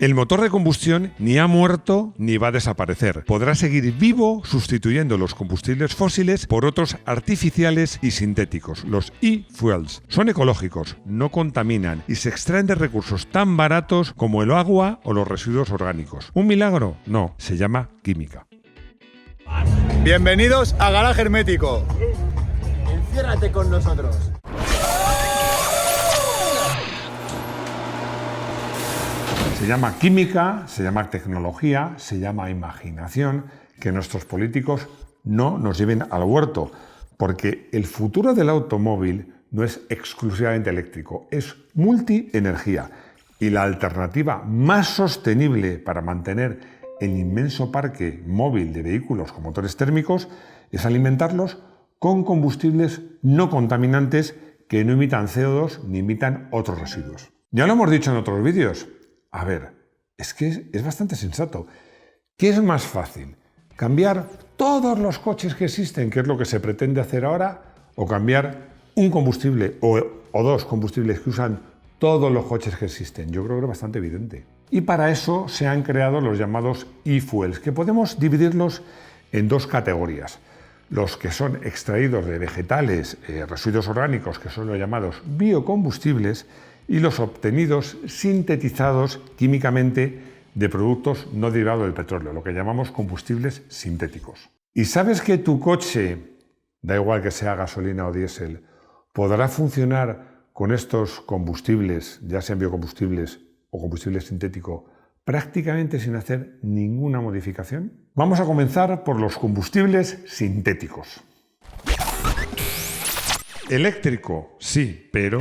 El motor de combustión ni ha muerto ni va a desaparecer. Podrá seguir vivo sustituyendo los combustibles fósiles por otros artificiales y sintéticos, los e-fuels. Son ecológicos, no contaminan y se extraen de recursos tan baratos como el agua o los residuos orgánicos. ¿Un milagro? No, se llama química. Bienvenidos a Garaje Hermético. Enciérrate con nosotros. Se llama química, se llama tecnología, se llama imaginación, que nuestros políticos no nos lleven al huerto, porque el futuro del automóvil no es exclusivamente eléctrico, es multienergía. Y la alternativa más sostenible para mantener el inmenso parque móvil de vehículos con motores térmicos es alimentarlos con combustibles no contaminantes que no emitan CO2 ni emitan otros residuos. Ya lo hemos dicho en otros vídeos. A ver, es que es bastante sensato. ¿Qué es más fácil? ¿Cambiar todos los coches que existen, que es lo que se pretende hacer ahora? ¿O cambiar un combustible o dos combustibles que usan todos los coches que existen? Yo creo que es bastante evidente. Y para eso se han creado los llamados e-fuels, que podemos dividirlos en dos categorías. Los que son extraídos de vegetales, residuos orgánicos, que son los llamados biocombustibles, y los obtenidos sintetizados químicamente de productos no derivados del petróleo, lo que llamamos combustibles sintéticos. ¿Y sabes que tu coche, da igual que sea gasolina o diésel, podrá funcionar con estos combustibles, ya sean biocombustibles o combustible sintético, prácticamente sin hacer ninguna modificación? Vamos a comenzar por los combustibles sintéticos. Eléctrico, sí, pero...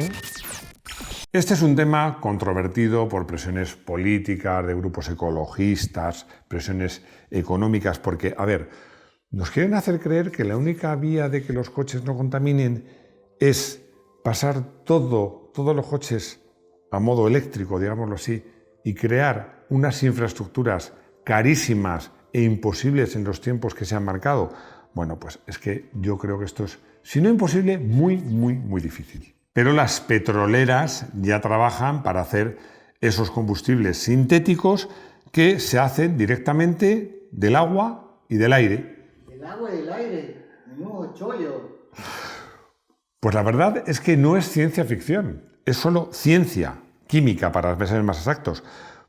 Este es un tema controvertido por presiones políticas, de grupos ecologistas, presiones económicas, porque, a ver, nos quieren hacer creer que la única vía de que los coches no contaminen es pasar todos los coches a modo eléctrico, digámoslo así, y crear unas infraestructuras carísimas e imposibles en los tiempos que se han marcado. Bueno, pues es que yo creo que esto es, si no imposible, muy difícil. Pero las petroleras ya trabajan para hacer esos combustibles sintéticos que se hacen directamente del agua y del aire. ¿Del agua y del aire? Menudo chollo. Pues la verdad es que no es ciencia ficción, es solo ciencia química, para ser más exactos,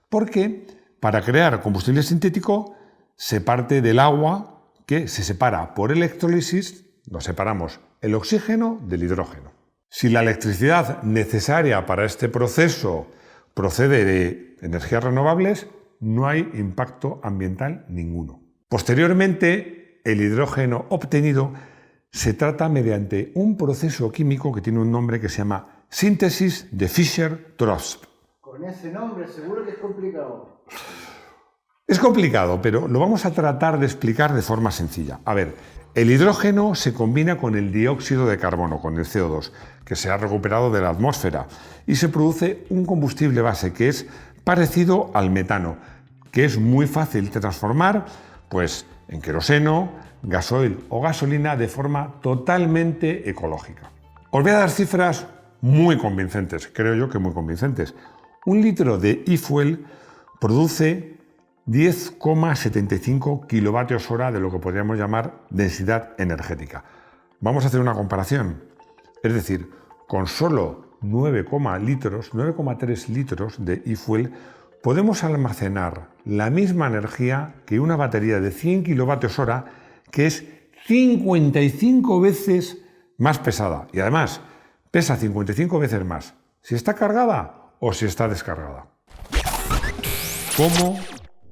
porque para crear combustible sintético se parte del agua que se separa por electrólisis, nos separamos el oxígeno del hidrógeno. Si la electricidad necesaria para este proceso procede de energías renovables, no hay impacto ambiental ninguno. Posteriormente, el hidrógeno obtenido se trata mediante un proceso químico que tiene un nombre que se llama síntesis de Fischer-Tropsch. Con ese nombre seguro que es complicado. Es complicado, pero lo vamos a tratar de explicar de forma sencilla. A ver, el hidrógeno se combina con el dióxido de carbono, con el CO2, que se ha recuperado de la atmósfera, y se produce un combustible base que es parecido al metano, que es muy fácil de transformar pues, en queroseno, gasoil o gasolina de forma totalmente ecológica. Os voy a dar cifras muy convincentes, creo yo que muy convincentes. Un litro de e-fuel produce 10,75 kilovatios hora de lo que podríamos llamar densidad energética. Vamos a hacer una comparación. Es decir, con solo 9,3 litros de e-fuel podemos almacenar la misma energía que una batería de 100 kilovatios hora, que es 55 veces más pesada. Y además, pesa 55 veces más si está cargada o si está descargada. ¿Cómo?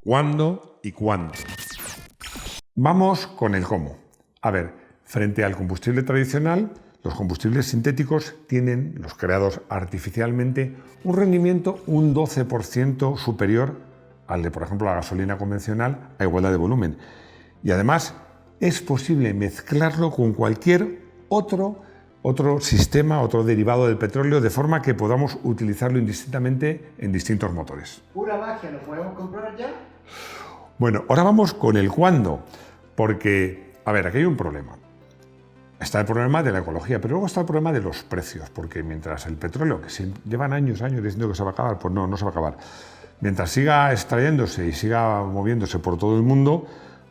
¿Cuándo y cuándo? Vamos con el cómo. A ver, frente al combustible tradicional, los combustibles sintéticos tienen, los creados artificialmente, un rendimiento un 12% superior al de, por ejemplo, la gasolina convencional a igualdad de volumen. Y además es posible mezclarlo con cualquier otro sistema, otro derivado del petróleo, de forma que podamos utilizarlo indistintamente en distintos motores. ¿Pura magia? ¿Lo podemos comprar ya? Bueno, ahora vamos con el cuándo, porque, a ver, aquí hay un problema. Está el problema de la ecología, pero luego está el problema de los precios, porque mientras el petróleo, que se llevan años diciendo que se va a acabar, pues no se va a acabar. mientras siga extrayéndose y siga moviéndose por todo el mundo,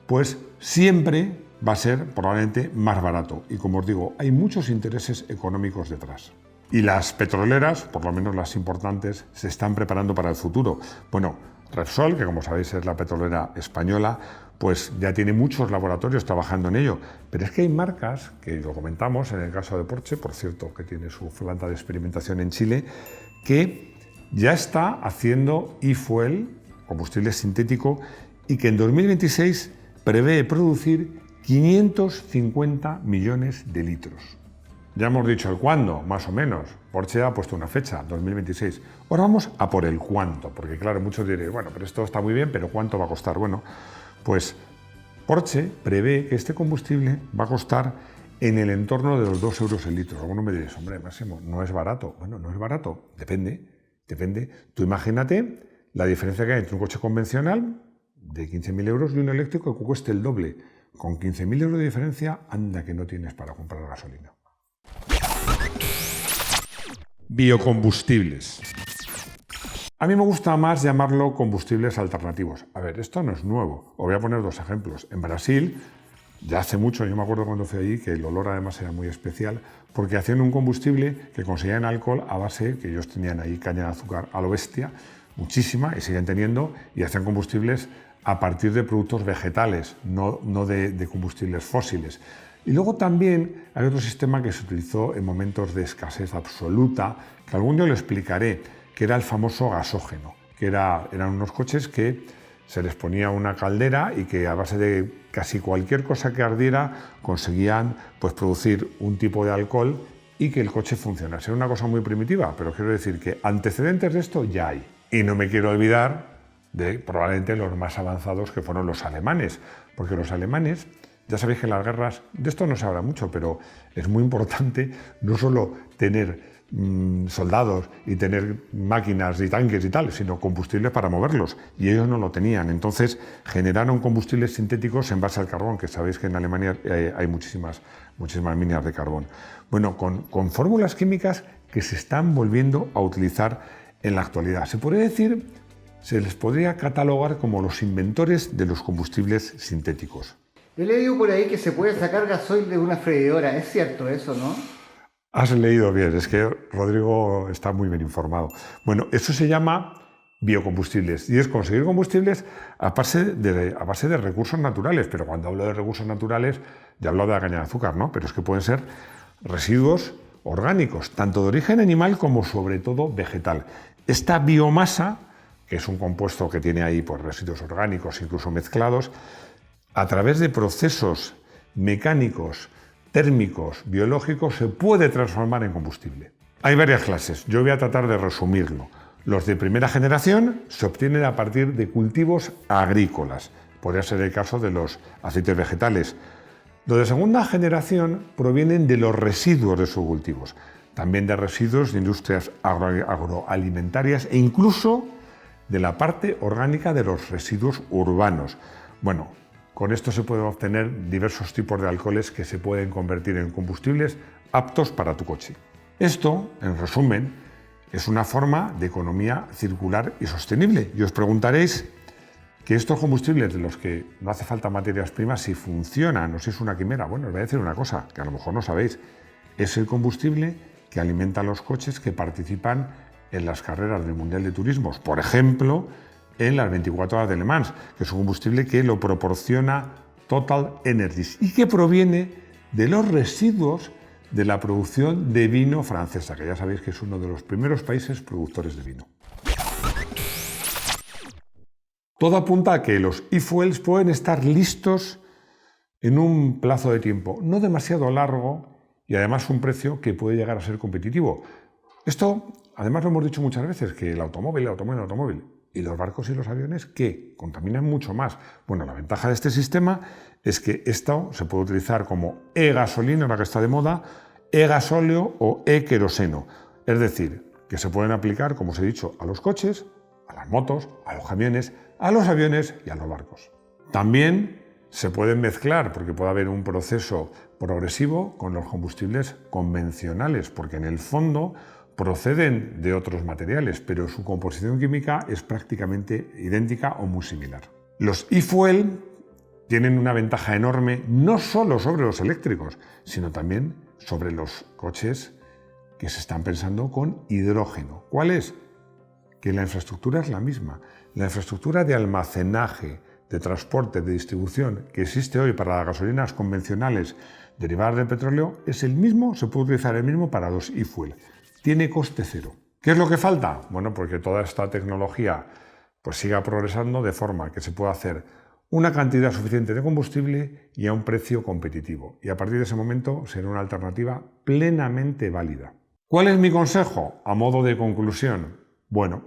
pues siempre va a ser probablemente más barato. Y como os digo, hay muchos intereses económicos detrás. Y las petroleras, por lo menos las importantes, se están preparando para el futuro. Bueno, Repsol, que como sabéis es la petrolera española, pues ya tiene muchos laboratorios trabajando en ello. Pero es que hay marcas, que lo comentamos en el caso de Porsche, por cierto, que tiene su planta de experimentación en Chile, que ya está haciendo e-fuel, combustible sintético, y que en 2026 prevé producir 550 millones de litros. Ya hemos dicho el cuándo, más o menos. Porsche ha puesto una fecha, 2026. Ahora vamos a por el cuánto, porque claro, muchos diréis, bueno, pero esto está muy bien, pero ¿cuánto va a costar? Bueno, pues Porsche prevé que este combustible va a costar en el entorno de los 2 euros el litro. Algunos me diréis, hombre, Máximo, no es barato. Bueno, no es barato, depende. Tú imagínate la diferencia que hay entre un coche convencional de 15.000 euros y un eléctrico que cueste el doble. Con 15.000 euros de diferencia, anda que no tienes para comprar gasolina. Biocombustibles. A mí me gusta más llamarlo combustibles alternativos. A ver, esto no es nuevo. Os voy a poner 2 ejemplos. En Brasil, ya hace mucho, yo me acuerdo cuando fui allí, que el olor además era muy especial, porque hacían un combustible que conseguían alcohol a base, que ellos tenían ahí caña de azúcar a lo bestia, muchísima, y siguen teniendo, y hacían combustibles a partir de productos vegetales, no de combustibles fósiles. Y luego también hay otro sistema que se utilizó en momentos de escasez absoluta, que algún día lo explicaré, que era el famoso gasógeno, que eran unos coches que se les ponía una caldera y que a base de casi cualquier cosa que ardiera conseguían pues, producir un tipo de alcohol y que el coche funcionase. Era una cosa muy primitiva, pero quiero decir que antecedentes de esto ya hay. Y no me quiero olvidar de probablemente los más avanzados que fueron los alemanes, porque los alemanes, ya sabéis que en las guerras, de esto no se habla mucho, pero es muy importante no solo tener soldados y tener máquinas y tanques y tal, sino combustibles para moverlos, y ellos no lo tenían. Entonces generaron combustibles sintéticos en base al carbón, que sabéis que en Alemania hay muchísimas minas de carbón. Bueno, con fórmulas químicas que se están volviendo a utilizar en la actualidad. Se les podría catalogar como los inventores de los combustibles sintéticos. He leído por ahí que se puede sacar gasoil de una freidora. ¿Es cierto eso, no? Has leído bien, es que Rodrigo está muy bien informado. Bueno, eso se llama biocombustibles y es conseguir combustibles a base de recursos naturales, pero cuando hablo de recursos naturales ya hablo de la caña de azúcar, ¿no? Pero es que pueden ser residuos orgánicos, tanto de origen animal como sobre todo vegetal. Esta biomasa, que es un compuesto que tiene ahí pues, residuos orgánicos incluso mezclados, a través de procesos mecánicos, térmicos, biológicos, se puede transformar en combustible. Hay varias clases, yo voy a tratar de resumirlo. Los de primera generación se obtienen a partir de cultivos agrícolas, podría ser el caso de los aceites vegetales. Los de segunda generación provienen de los residuos de sus cultivos, también de residuos de industrias agroalimentarias e incluso de la parte orgánica de los residuos urbanos. Bueno, con esto se pueden obtener diversos tipos de alcoholes que se pueden convertir en combustibles aptos para tu coche. Esto, en resumen, es una forma de economía circular y sostenible. Y os preguntaréis que estos combustibles de los que no hace falta materias primas, si funcionan o si es una quimera. Bueno, os voy a decir una cosa que a lo mejor no sabéis. Es el combustible que alimenta a los coches que participan en las carreras del Mundial de Turismos. Por ejemplo, en las 24 horas de Le Mans, que es un combustible que lo proporciona Total Energies y que proviene de los residuos de la producción de vino francesa, que ya sabéis que es uno de los primeros países productores de vino. Todo apunta a que los e-fuels pueden estar listos en un plazo de tiempo no demasiado largo y además un precio que puede llegar a ser competitivo. Esto, además lo hemos dicho muchas veces, que el automóvil. ¿Y los barcos y los aviones qué? Contaminan mucho más. Bueno, la ventaja de este sistema es que esto se puede utilizar como e-gasolina, la que está de moda, e-gasóleo o e-queroseno. Es decir, que se pueden aplicar, como os he dicho, a los coches, a las motos, a los camiones, a los aviones y a los barcos. También se pueden mezclar, porque puede haber un proceso progresivo con los combustibles convencionales, porque en el fondo proceden de otros materiales, pero su composición química es prácticamente idéntica o muy similar. Los e-fuel tienen una ventaja enorme no solo sobre los eléctricos, sino también sobre los coches que se están pensando con hidrógeno. ¿Cuál es? Que la infraestructura es la misma. La infraestructura de almacenaje, de transporte, de distribución que existe hoy para las gasolinas convencionales derivadas del petróleo es el mismo, se puede utilizar el mismo para los e-fuel. Tiene coste cero. ¿Qué es lo que falta? Bueno, porque toda esta tecnología pues siga progresando de forma que se pueda hacer una cantidad suficiente de combustible y a un precio competitivo. Y a partir de ese momento será una alternativa plenamente válida. ¿Cuál es mi consejo? A modo de conclusión, bueno,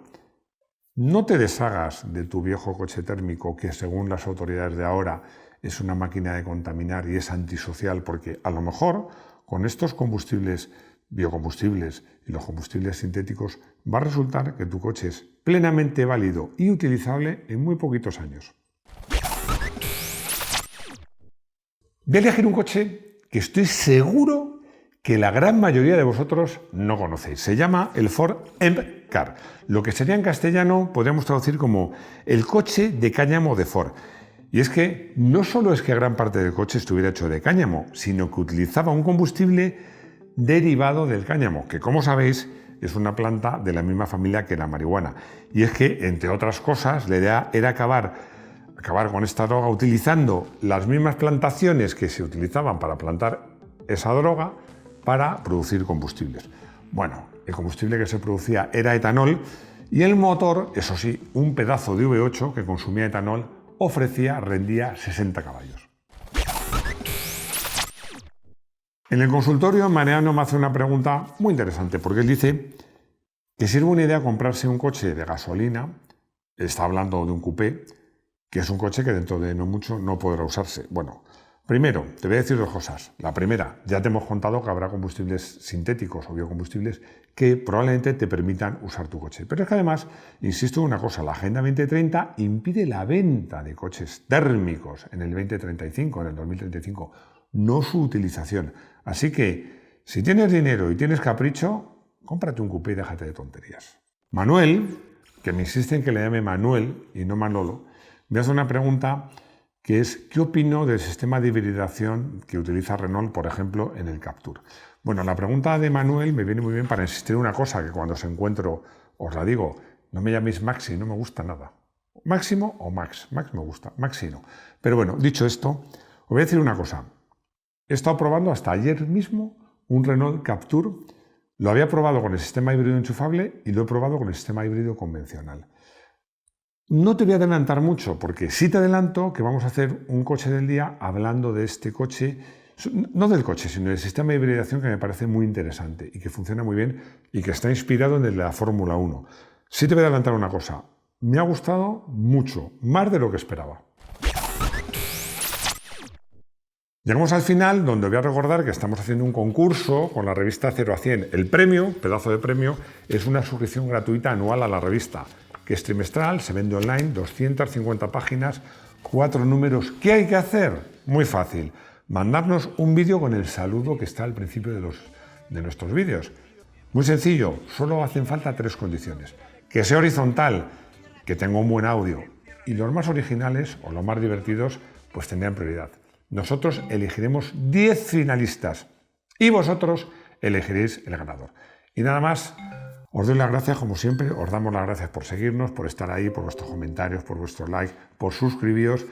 no te deshagas de tu viejo coche térmico que según las autoridades de ahora es una máquina de contaminar y es antisocial, porque a lo mejor con estos combustibles, biocombustibles y los combustibles sintéticos va a resultar que tu coche es plenamente válido y utilizable en muy poquitos años. Voy a elegir un coche que estoy seguro que la gran mayoría de vosotros no conocéis. Se llama el Ford M-Car. Lo que sería en castellano podríamos traducir como el coche de cáñamo de Ford. Y es que no solo es que gran parte del coche estuviera hecho de cáñamo, sino que utilizaba un combustible derivado del cáñamo, que como sabéis es una planta de la misma familia que la marihuana. Y es que, entre otras cosas, la idea era acabar con esta droga utilizando las mismas plantaciones que se utilizaban para plantar esa droga para producir combustibles. Bueno, el combustible que se producía era etanol y el motor, eso sí, un pedazo de V8 que consumía etanol, rendía 60 caballos. En el consultorio, Mariano me hace una pregunta muy interesante, porque él dice que sirve una idea comprarse un coche de gasolina, está hablando de un coupé, que es un coche que dentro de no mucho no podrá usarse. Bueno, primero, te voy a decir dos cosas. La primera, ya te hemos contado que habrá combustibles sintéticos o biocombustibles que probablemente te permitan usar tu coche. Pero es que además, insisto en una cosa, la Agenda 2030 impide la venta de coches térmicos en el 2035, en el 2035, no su utilización. Así que, si tienes dinero y tienes capricho, cómprate un coupé y déjate de tonterías. Manuel, que me insiste en que le llame Manuel y no Manolo, me hace una pregunta que es ¿qué opino del sistema de hibridación que utiliza Renault, por ejemplo, en el Captur? Bueno, la pregunta de Manuel me viene muy bien para insistir en una cosa que cuando os encuentro os la digo, no me llaméis Maxi, no me gusta nada. ¿Máximo o Max? Max me gusta, Maxi no. Pero bueno, dicho esto, os voy a decir una cosa. He estado probando hasta ayer mismo un Renault Captur. Lo había probado con el sistema híbrido enchufable y lo he probado con el sistema híbrido convencional. No te voy a adelantar mucho, porque sí te adelanto que vamos a hacer un coche del día hablando de este coche, no del coche, sino del sistema de hibridación que me parece muy interesante y que funciona muy bien y que está inspirado en el de la Fórmula 1. Sí te voy a adelantar una cosa, me ha gustado mucho, más de lo que esperaba. Llegamos al final, donde voy a recordar que estamos haciendo un concurso con la revista 0 a 100. El premio, pedazo de premio, es una suscripción gratuita anual a la revista, que es trimestral, se vende online, 250 páginas, 4 números. ¿Qué hay que hacer? Muy fácil. Mandarnos un vídeo con el saludo que está al principio de nuestros vídeos. Muy sencillo, solo hacen falta 3 condiciones. Que sea horizontal, que tenga un buen audio y los más originales o los más divertidos pues tendrán prioridad. Nosotros elegiremos 10 finalistas y vosotros elegiréis el ganador. Y nada más. Os doy las gracias, como siempre, os damos las gracias por seguirnos, por estar ahí, por vuestros comentarios, por vuestros likes, por suscribiros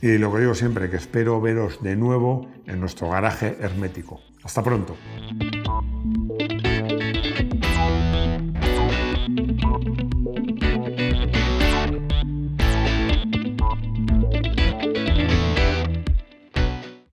y lo que digo siempre, que espero veros de nuevo en nuestro garaje hermético. Hasta pronto.